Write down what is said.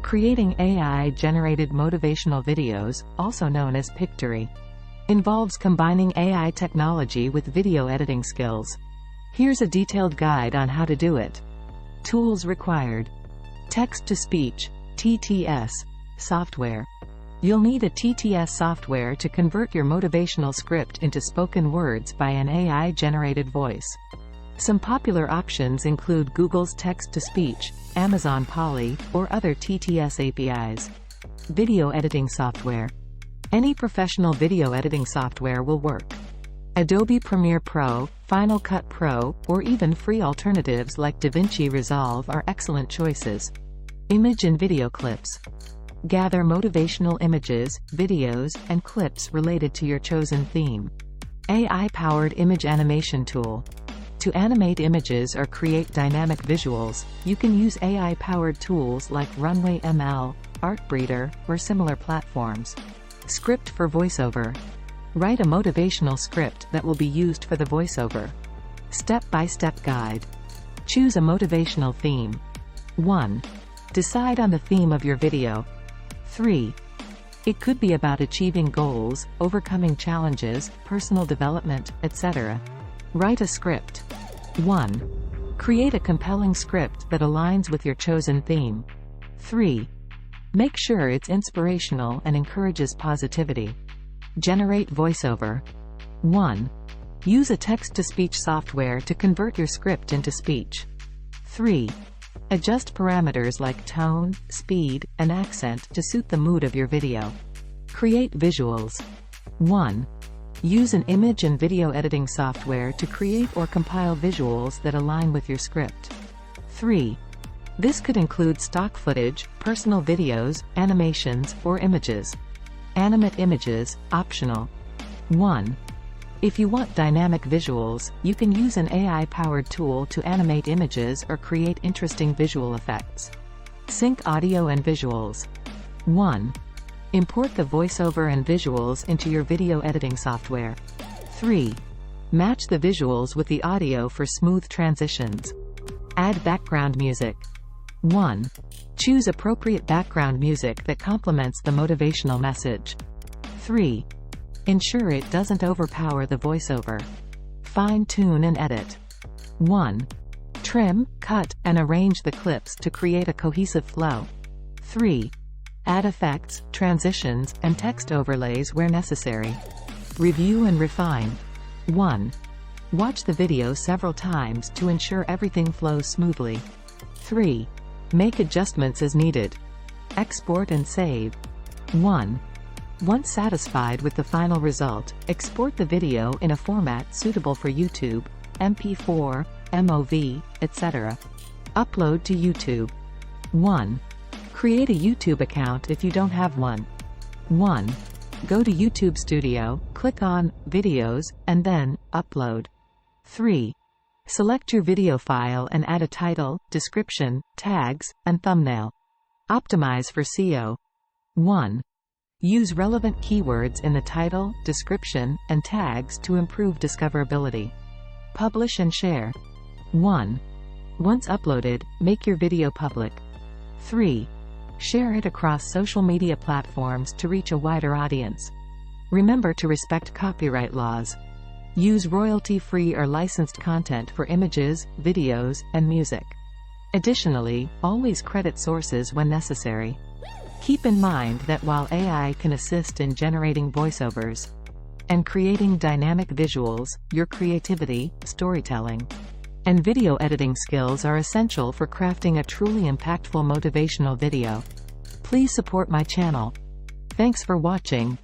Creating AI-generated motivational videos, also known as PICTORY, involves combining AI technology with video editing skills. Here's a detailed guide on how to do it. Tools required. Text-to-speech, TTS, software. You'll need a TTS software to convert your motivational script into spoken words by an AI-generated voice. Some popular options include Google's text-to-speech, Amazon Poly, or other TTS APIs. Video editing software. Any professional video editing software will work. Adobe Premiere Pro, Final Cut Pro, or even free alternatives like DaVinci Resolve are excellent choices. Image and video clips. Gather motivational images, videos, and clips related to your chosen theme. AI-powered image animation tool. To animate images or create dynamic visuals, you can use AI-powered tools like Runway ML, Artbreeder, or similar platforms. Script for voiceover. Write a motivational script that will be used for the voiceover. Step-by-step guide. Choose a motivational theme. 1. Decide on the theme of your video. 3. It could be about achieving goals, overcoming challenges, personal development, etc. Write a script. 1. Create a compelling script that aligns with your chosen theme. 3. Make sure it's inspirational and encourages positivity. Generate voiceover. 1. Use a text-to-speech software to convert your script into speech. 3. Adjust parameters like tone, speed, and accent to suit the mood of your video. Create visuals. 1. Use an image and video editing software to create or compile visuals that align with your script. 3. This could include stock footage, personal videos, animations, or images. Animate images, optional. 1. If you want dynamic visuals, you can use an AI-powered tool to animate images or create interesting visual effects. Sync audio and visuals. 1. Import the voiceover and visuals into your video editing software. 3. Match the visuals with the audio for smooth transitions. Add background music. 1. Choose appropriate background music that complements the motivational message. 3. Ensure it doesn't overpower the voiceover. Fine-tune and edit. 1. Trim, cut, and arrange the clips to create a cohesive flow. 3. Add effects, transitions, and text overlays where necessary. Review and refine. 1. Watch the video several times to ensure everything flows smoothly. 3. Make adjustments as needed. Export and save. 1. Once satisfied with the final result, export the video in a format suitable for YouTube, MP4, MOV, etc. Upload to YouTube. 1. Create a YouTube account if you don't have one. 1. Go to YouTube Studio, click on Videos, and then Upload. 3. Select your video file and add a title, description, tags, and thumbnail. Optimize for SEO. 1. Use relevant keywords in the title, description, and tags to improve discoverability. Publish and share. 1. Once uploaded, make your video public. 3. Share it across social media platforms to reach a wider audience. Remember to respect copyright laws. Use royalty-free or licensed content for images, videos, and music. Additionally, always credit sources when necessary. Keep in mind that while AI can assist in generating voiceovers and creating dynamic visuals, your creativity, storytelling, and video editing skills are essential for crafting a truly impactful motivational video. Please support my channel. Thanks for watching.